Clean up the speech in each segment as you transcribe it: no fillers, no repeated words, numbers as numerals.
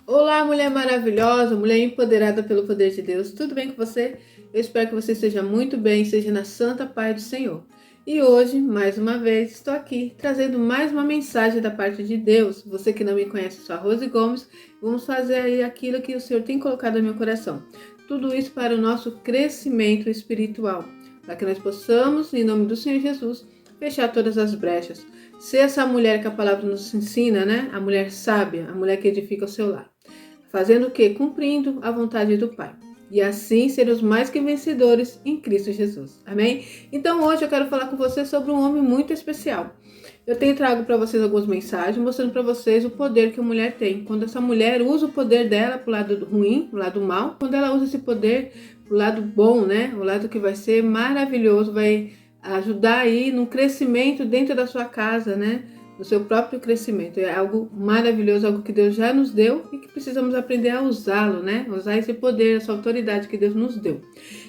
Olá, mulher maravilhosa, mulher empoderada pelo poder de Deus. Tudo bem com você? Eu espero que você esteja muito bem, esteja na santa paz do Senhor. E hoje, mais uma vez, estou aqui trazendo mais uma mensagem da parte de Deus. Você que não me conhece, sou a Rose Gomes. Vamos fazer aí aquilo que o Senhor tem colocado no meu coração. Tudo isso para o nosso crescimento espiritual, para que nós possamos, em nome do Senhor Jesus, fechar todas as brechas. Ser essa mulher que a palavra nos ensina, né? A mulher sábia, a mulher que edifica o seu lar. Fazendo o quê? Cumprindo a vontade do Pai. E assim sermos mais que vencedores em Cristo Jesus. Amém? Então hoje eu quero falar com você sobre um homem muito especial. Eu tenho trago para vocês algumas mensagens mostrando para vocês o poder que a mulher tem. Quando essa mulher usa o poder dela para o lado ruim, para o lado mal, quando ela usa esse poder para o lado bom, né? O lado que vai ser maravilhoso, vai ajudar aí no crescimento dentro da sua casa, né? No seu próprio crescimento. É algo maravilhoso, algo que Deus já nos deu e que precisamos aprender a usá-lo, né? Usar esse poder, essa autoridade que Deus nos deu.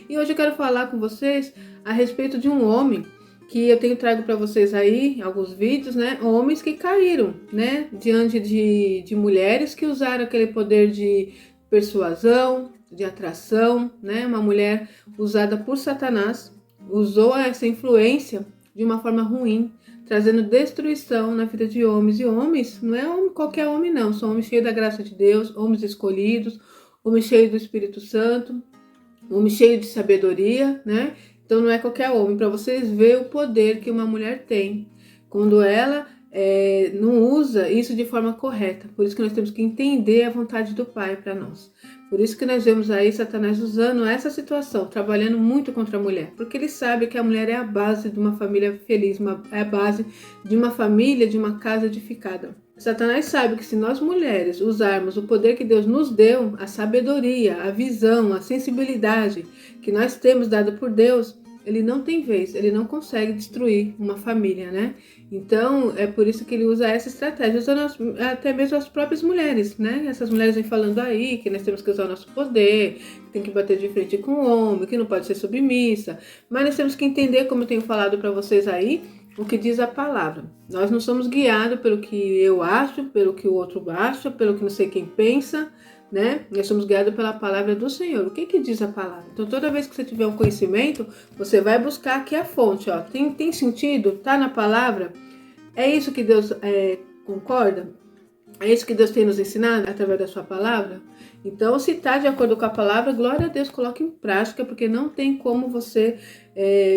E hoje eu quero falar com vocês a respeito de um homem que eu tenho trago para vocês aí alguns vídeos, né? Homens que caíram, né? Diante de mulheres que usaram aquele poder de persuasão, de atração, né? Uma mulher usada por Satanás usou essa influência de uma forma ruim, trazendo destruição na vida de homens. E homens, não é qualquer homem não, são homens cheios da graça de Deus, homens escolhidos, homens cheios do Espírito Santo, homens cheios de sabedoria, né? Então não é qualquer homem, para vocês verem o poder que uma mulher tem, quando ela não usa isso de forma correta. Por isso que nós temos que entender a vontade do Pai para nós. Por isso que nós vemos aí Satanás usando essa situação, trabalhando muito contra a mulher, porque ele sabe que a mulher é a base de uma família feliz, é a base de uma família, de uma casa edificada. Satanás sabe que se nós mulheres usarmos o poder que Deus nos deu, a sabedoria, a visão, a sensibilidade que nós temos dado por Deus, ele não tem vez, ele não consegue destruir uma família, né? Então, é por isso que ele usa essa estratégia, usando até mesmo as próprias mulheres, né? Essas mulheres vêm falando aí que nós temos que usar o nosso poder, que tem que bater de frente com o homem, que não pode ser submissa. Mas nós temos que entender, como eu tenho falado para vocês aí, o que diz a palavra. Nós não somos guiados pelo que eu acho, pelo que o outro acha, pelo que não sei quem pensa, né? Nós somos guiados pela palavra do Senhor. O que diz a palavra? Então, toda vez que você tiver um conhecimento, você vai buscar aqui a fonte, ó. Tem sentido? Tá na palavra? É isso que Deus concorda? É isso que Deus tem nos ensinado através da sua palavra? Então, se está de acordo com a palavra, glória a Deus, coloque em prática, porque não tem como você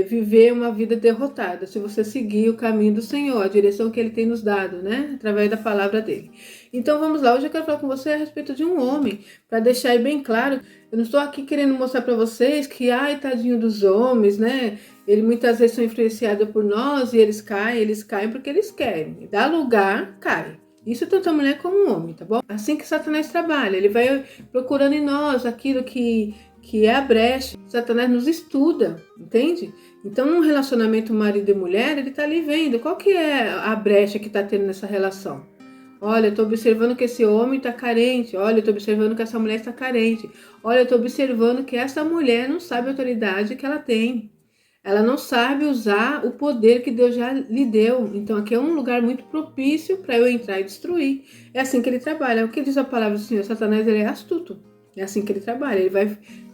viver uma vida derrotada se você seguir o caminho do Senhor, a direção que Ele tem nos dado, né? Através da palavra dele. Então, vamos lá. Hoje eu quero falar com você a respeito de um homem, para deixar aí bem claro. Eu não estou aqui querendo mostrar para vocês que, ai, tadinho dos homens, né? Eles muitas vezes são influenciados por nós e eles caem porque eles querem. Dá lugar, cai. Isso tanto a mulher como o homem, tá bom? Assim que Satanás trabalha, ele vai procurando em nós aquilo que é a brecha. Satanás nos estuda, entende? Então, num relacionamento marido e mulher, ele tá ali vendo qual que é a brecha que tá tendo nessa relação. Olha, eu tô observando que esse homem tá carente. Olha, eu tô observando que essa mulher está carente. Olha, eu tô observando que essa mulher não sabe a autoridade que ela tem. Ela não sabe usar o poder que Deus já lhe deu. Então aqui é um lugar muito propício para eu entrar e destruir. É assim que ele trabalha. O que diz a palavra do Senhor? Satanás, ele é astuto. É assim que ele trabalha.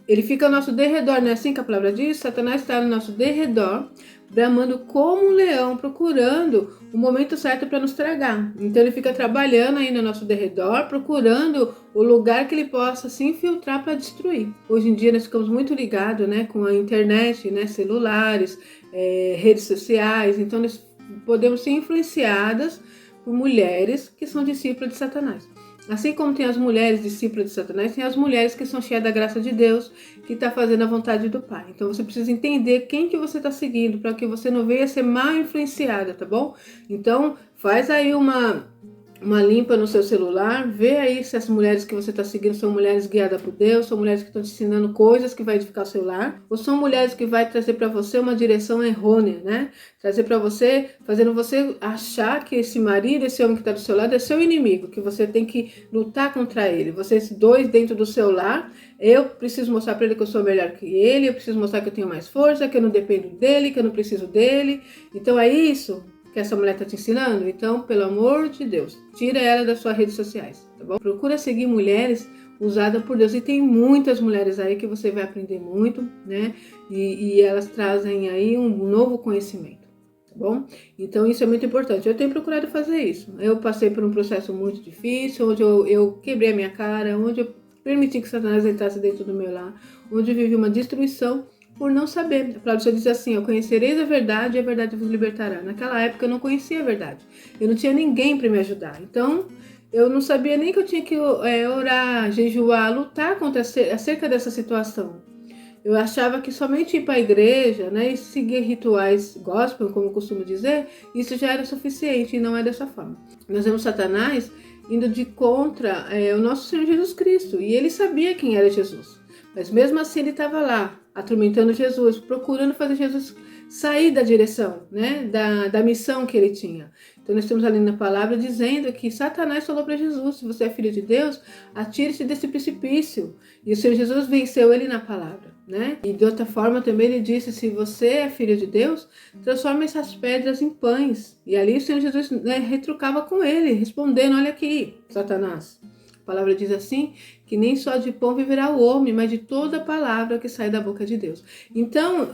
Ele fica ao nosso derredor. Não é assim que a palavra diz? Satanás está no nosso derredor, bramando como um leão, procurando o momento certo para nos tragar. Então ele fica trabalhando aí no nosso derredor, procurando o lugar que ele possa se infiltrar para destruir. Hoje em dia nós ficamos muito ligados, né, com a internet, né, celulares, redes sociais. Então nós podemos ser influenciadas por mulheres que são discípulas de Satanás. Assim como tem as mulheres discípulas de Satanás, tem as mulheres que são cheias da graça de Deus, que está fazendo a vontade do Pai. Então você precisa entender quem que você está seguindo, para que você não venha ser mal influenciada, tá bom? Então faz aí uma limpa no seu celular, vê aí se as mulheres que você está seguindo são mulheres guiadas por Deus, são mulheres que estão te ensinando coisas que vai edificar o seu lar, ou são mulheres que vai trazer para você uma direção errônea, né? Trazer para você, fazendo você achar que esse marido, esse homem que está do seu lado é seu inimigo, que você tem que lutar contra ele. Vocês dois dentro do seu lar, eu preciso mostrar para ele que eu sou melhor que ele, eu preciso mostrar que eu tenho mais força, que eu não dependo dele, que eu não preciso dele. Então é isso que essa mulher está te ensinando? Então, pelo amor de Deus, tira ela das suas redes sociais, tá bom? Procura seguir mulheres usadas por Deus. E tem muitas mulheres aí que você vai aprender muito, né? E elas trazem aí um novo conhecimento, tá bom? Então, isso é muito importante. Eu tenho procurado fazer isso. Eu passei por um processo muito difícil, onde eu quebrei a minha cara, onde eu permiti que Satanás entrasse dentro do meu lar, onde eu vivi uma destruição por não saber. A palavra do Senhor diz assim: eu conhecereis a verdade e a verdade vos libertará. Naquela época eu não conhecia a verdade. Eu não tinha ninguém para me ajudar. Então, eu não sabia nem que eu tinha que orar, jejuar, lutar acerca dessa situação. Eu achava que somente ir para a igreja, né, e seguir rituais gospel, como eu costumo dizer, isso já era suficiente, e não é dessa forma. Nós vemos Satanás indo de contra o nosso Senhor Jesus Cristo, e ele sabia quem era Jesus. Mas mesmo assim ele estava lá, atormentando Jesus, procurando fazer Jesus sair da direção, né, da missão que ele tinha. Então nós temos ali na palavra dizendo que Satanás falou para Jesus: se você é filho de Deus, atire-se desse precipício. E o Senhor Jesus venceu ele na palavra, né? E de outra forma também ele disse: se você é filho de Deus, transforme essas pedras em pães. E ali o Senhor Jesus, né, retrucava com ele, respondendo: olha aqui, Satanás. A palavra diz assim, que nem só de pão viverá o homem, mas de toda palavra que sai da boca de Deus. Então,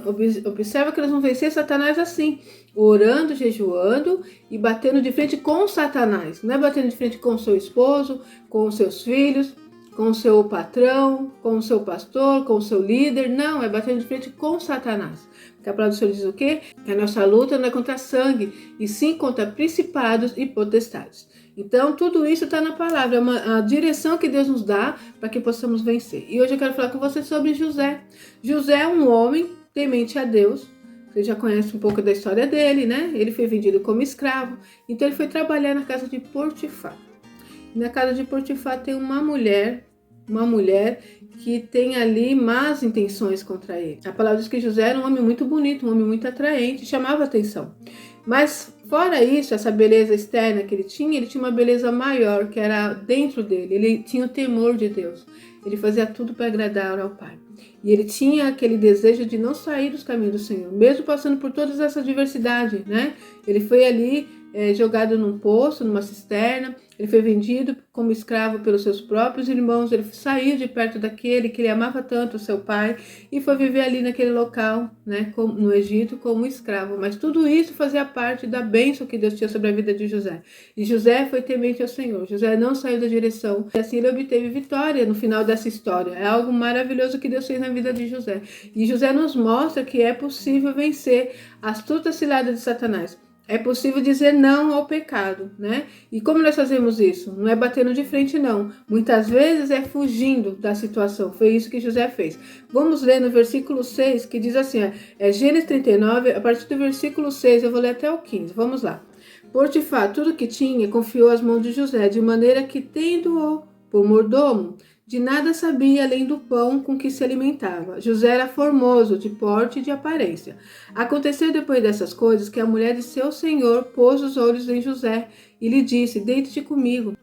observa que nós vamos vencer Satanás assim, orando, jejuando e batendo de frente com Satanás. Não é batendo de frente com o seu esposo, com os seus filhos, com o seu patrão, com o seu pastor, com o seu líder. Não, é batendo de frente com Satanás. Porque a palavra do Senhor diz o quê? Que a nossa luta não é contra sangue, e sim contra principados e potestades. Então, tudo isso está na palavra, é a direção que Deus nos dá para que possamos vencer. E hoje eu quero falar com você sobre José. José é um homem temente a Deus. Você já conhece um pouco da história dele, né? Ele foi vendido como escravo, então ele foi trabalhar na casa de Potifar. Na casa de Potifar tem uma mulher que tem ali más intenções contra ele. A palavra diz que José era um homem muito bonito, um homem muito atraente, chamava atenção. Mas fora isso, essa beleza externa que ele tinha uma beleza maior, que era dentro dele. Ele tinha o temor de Deus. Ele fazia tudo para agradar ao Pai. E ele tinha aquele desejo de não sair dos caminhos do Senhor, mesmo passando por todas essa diversidade, né? Ele foi ali jogado num poço, numa cisterna. Ele foi vendido como escravo pelos seus próprios irmãos. Ele saiu de perto daquele que ele amava tanto, o seu pai, e foi viver ali naquele local, né, no Egito, como escravo. Mas tudo isso fazia parte da bênção que Deus tinha sobre a vida de José. E José foi temente ao Senhor. José não saiu da direção. E assim ele obteve vitória no final dessa história. É algo maravilhoso que Deus fez na vida de José. E José nos mostra que é possível vencer as astutas ciladas de Satanás. É possível dizer não ao pecado, né? E como nós fazemos isso? Não é batendo de frente, não. Muitas vezes é fugindo da situação. Foi isso que José fez. Vamos ler no versículo 6, que diz assim, Gênesis 39, a partir do versículo 6, eu vou ler até o 15. Vamos lá. Potifar, tudo que tinha, confiou às mãos de José, de maneira que, tendo-o por mordomo, de nada sabia além do pão com que se alimentava. José era formoso, de porte e de aparência. Aconteceu depois dessas coisas que a mulher de seu senhor pôs os olhos em José e lhe disse: deite-te comigo.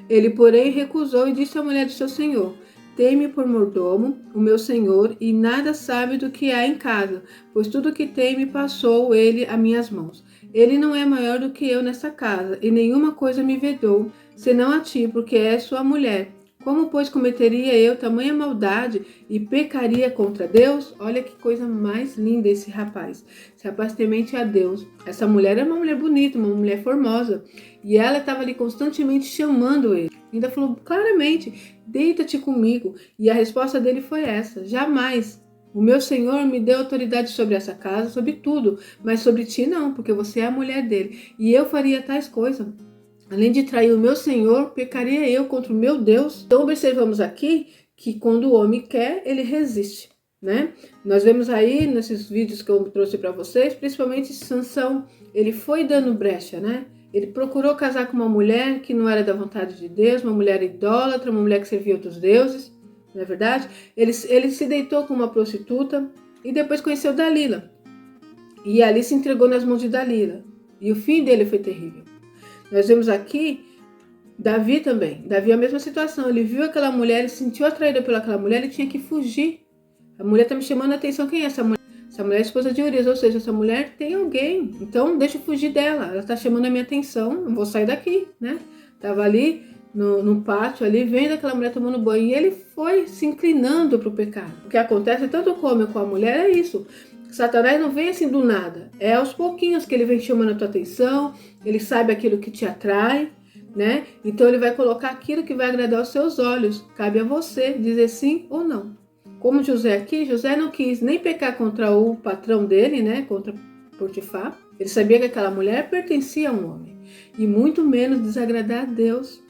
Ele, porém, recusou e disse à mulher de seu senhor: tem-me por mordomo, o meu senhor, e nada sabe do que há em casa, pois tudo o que tem me passou ele a minhas mãos. Ele não é maior do que eu nesta casa, e nenhuma coisa me vedou, senão a ti, porque és sua mulher. Como, pois, cometeria eu tamanha maldade e pecaria contra Deus? Olha que coisa mais linda esse rapaz. Esse rapaz temente a Deus. Essa mulher é uma mulher bonita, uma mulher formosa. E ela estava ali constantemente chamando ele. Ainda falou claramente, deita-te comigo. E a resposta dele foi essa: jamais. O meu Senhor me deu autoridade sobre essa casa, sobre tudo. Mas sobre ti não, porque você é a mulher dele. E eu faria tais coisas. Além de trair o meu Senhor, pecaria eu contra o meu Deus. Então observamos aqui que quando o homem quer, ele resiste, né? Nós vemos aí nesses vídeos que eu trouxe para vocês, principalmente Sansão, ele foi dando brecha, né? Ele procurou casar com uma mulher que não era da vontade de Deus, uma mulher idólatra, uma mulher que servia outros deuses, não é verdade? Ele se deitou com uma prostituta e depois conheceu Dalila. E ali se entregou nas mãos de Dalila. E o fim dele foi terrível. Nós vemos aqui Davi também. Davi é a mesma situação. Ele viu aquela mulher, ele se sentiu atraído pelaquela mulher, ele tinha que fugir. A mulher está me chamando a atenção. Quem é essa mulher? Essa mulher é esposa de Urias, ou seja, essa mulher tem alguém, então deixa eu fugir dela, ela tá chamando a minha atenção, eu vou sair daqui, né? Tava ali no pátio, ali, vendo aquela mulher tomando banho, e ele foi se inclinando para o pecado. O que acontece tanto com o homem como com a mulher é isso. Satanás não vem assim do nada, é aos pouquinhos que ele vem chamando a tua atenção, ele sabe aquilo que te atrai, né? Então ele vai colocar aquilo que vai agradar os seus olhos. Cabe a você dizer sim ou não. Como José aqui, José não quis nem pecar contra o patrão dele, né? Contra Potifar. Ele sabia que aquela mulher pertencia a um homem. E muito menos desagradar a Deus.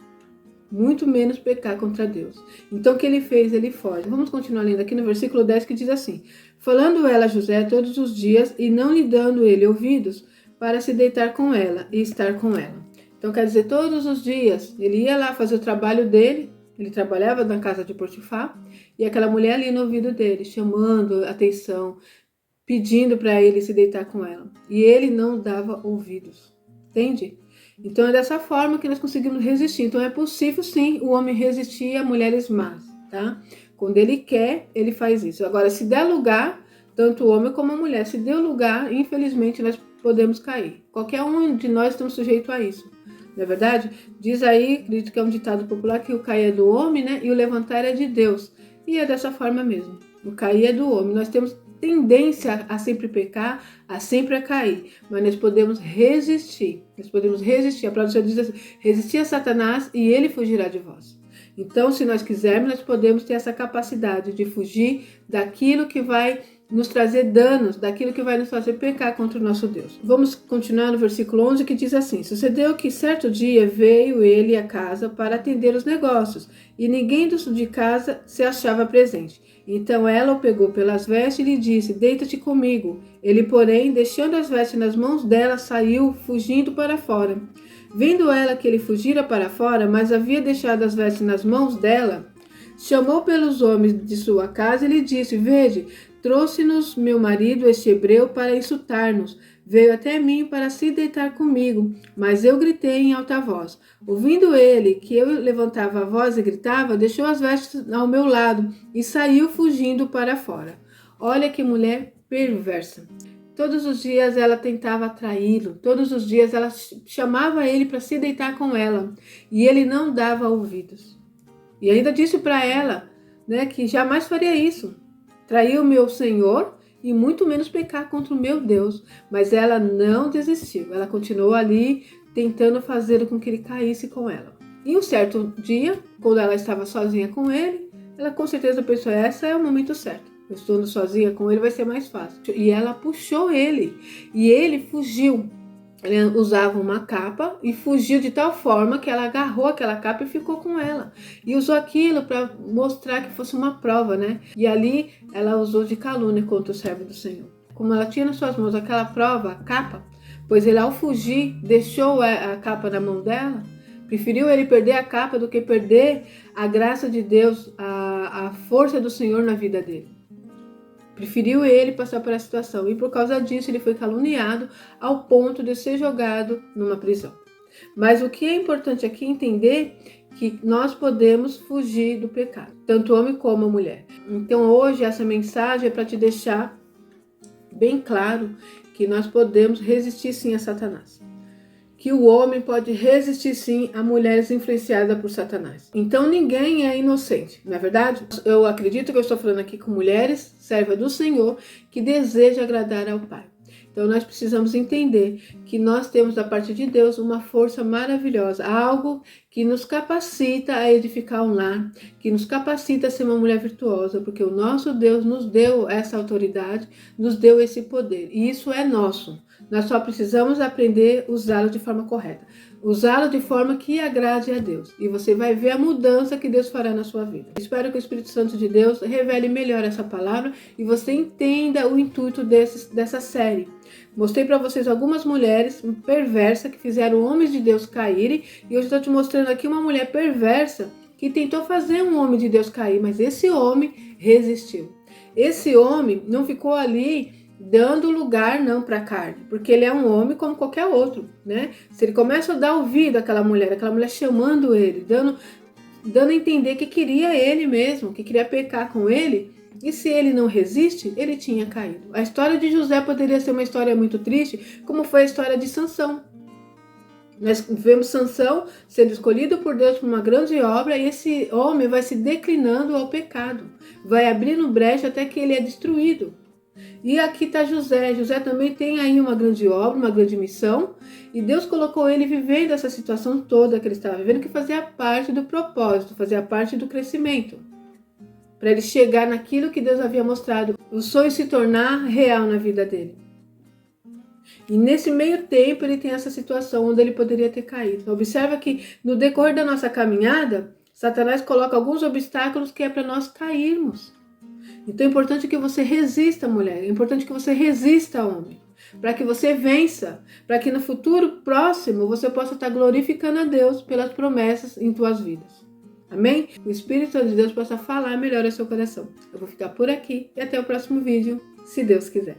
Muito menos pecar contra Deus. Então o que ele fez? Ele foge. Vamos continuar lendo aqui no versículo 10 que diz assim: falando ela a José todos os dias e não lhe dando ele ouvidos para se deitar com ela e estar com ela. Então quer dizer, todos os dias ele ia lá fazer o trabalho dele, ele trabalhava na casa de Potifar, e aquela mulher ali no ouvido dele, chamando atenção, pedindo para ele se deitar com ela. E ele não dava ouvidos. Entende? Então é dessa forma que nós conseguimos resistir. Então é possível sim o homem resistir a mulheres más, tá? Quando ele quer, ele faz isso. Agora, se der lugar, tanto o homem como a mulher, se der lugar, infelizmente nós podemos cair. Qualquer um de nós estamos sujeitos a isso. Não é verdade? Diz aí, acredito que é um ditado popular, que o cair é do homem, né? E o levantar é de Deus. E é dessa forma mesmo. O cair é do homem. Nós temos tendência a sempre pecar, a sempre a cair, mas nós podemos resistir. Nós podemos resistir. A palavra diz assim: resistir a Satanás e ele fugirá de vós. Então, se nós quisermos, nós podemos ter essa capacidade de fugir daquilo que vai nos trazer danos, daquilo que vai nos fazer pecar contra o nosso Deus. Vamos continuar no versículo 11, que diz assim: sucedeu que certo dia veio ele à casa para atender os negócios, e ninguém de casa se achava presente. Então ela o pegou pelas vestes e lhe disse: deita-te comigo. Ele, porém, deixando as vestes nas mãos dela, saiu fugindo para fora. Vendo ela que ele fugira para fora, mas havia deixado as vestes nas mãos dela, chamou pelos homens de sua casa e lhe disse: vede, trouxe-nos meu marido, este hebreu, para insultar-nos. Veio até mim para se deitar comigo, mas eu gritei em alta voz. Ouvindo ele que eu levantava a voz e gritava, deixou as vestes ao meu lado e saiu fugindo para fora. Olha que mulher perversa. Todos os dias ela tentava atraí-lo, todos os dias ela chamava ele para se deitar com ela e ele não dava ouvidos. E ainda disse para ela, né, que jamais faria isso. Trair o meu Senhor e muito menos pecar contra o meu Deus. Mas ela não desistiu. Ela continuou ali tentando fazer com que ele caísse com ela. E um certo dia, quando ela estava sozinha com ele, ela com certeza pensou: esse é o momento certo. Eu estou sozinha com ele, vai ser mais fácil. E ela puxou ele. E ele fugiu. Ele usava uma capa e fugiu de tal forma que ela agarrou aquela capa e ficou com ela. E usou aquilo para mostrar que fosse uma prova, né? E ali ela usou de calúnia contra o servo do Senhor. Como ela tinha nas suas mãos aquela prova, a capa, pois ele ao fugir deixou a capa na mão dela, preferiu ele perder a capa do que perder a graça de Deus, a força do Senhor na vida dele. Preferiu ele passar por essa situação e por causa disso ele foi caluniado ao ponto de ser jogado numa prisão. Mas o que é importante aqui é entender que nós podemos fugir do pecado, tanto o homem como a mulher. Então hoje essa mensagem é para te deixar bem claro que nós podemos resistir sim a Satanás. Que o homem pode resistir sim a mulheres influenciadas por Satanás. Então ninguém é inocente, não é verdade? Eu acredito que eu estou falando aqui com mulheres, servas do Senhor, que desejam agradar ao Pai. Então nós precisamos entender que nós temos da parte de Deus uma força maravilhosa, algo que nos capacita a edificar um lar, que nos capacita a ser uma mulher virtuosa, porque o nosso Deus nos deu essa autoridade, nos deu esse poder, e isso é nosso. Nós só precisamos aprender a usá-lo de forma correta. Usá-lo de forma que agrade a Deus. E você vai ver a mudança que Deus fará na sua vida. Espero que o Espírito Santo de Deus revele melhor essa palavra e você entenda o intuito dessa série. Mostrei para vocês algumas mulheres perversas que fizeram homens de Deus caírem. E hoje estou te mostrando aqui uma mulher perversa que tentou fazer um homem de Deus cair. Mas esse homem resistiu. Esse homem não ficou ali dando lugar não para a carne, porque ele é um homem como qualquer outro, né? Se ele começa a dar ouvido àquela mulher chamando ele, dando a entender que queria ele mesmo, que queria pecar com ele, E se ele não resiste, ele tinha caído. A história de José poderia ser uma história muito triste, como foi a história de Sansão. Nós vemos Sansão sendo escolhido por Deus para uma grande obra e esse homem vai se declinando ao pecado. Vai abrindo brecha até que ele é destruído. E aqui está José. José também tem aí uma grande obra, uma grande missão. E Deus colocou ele vivendo essa situação toda que ele estava vivendo, que fazia parte do propósito, fazia parte do crescimento. Para ele chegar naquilo que Deus havia mostrado, o sonho se tornar real na vida dele. E nesse meio tempo ele tem essa situação onde ele poderia ter caído. Observa que no decorrer da nossa caminhada, Satanás coloca alguns obstáculos que é para nós cairmos. Então é importante que você resista, mulher. É importante que você resista, homem. Para que você vença. Para que no futuro próximo você possa estar glorificando a Deus pelas promessas em tuas vidas. Amém? O Espírito de Deus possa falar melhor ao seu coração. Eu vou ficar por aqui e até o próximo vídeo, se Deus quiser.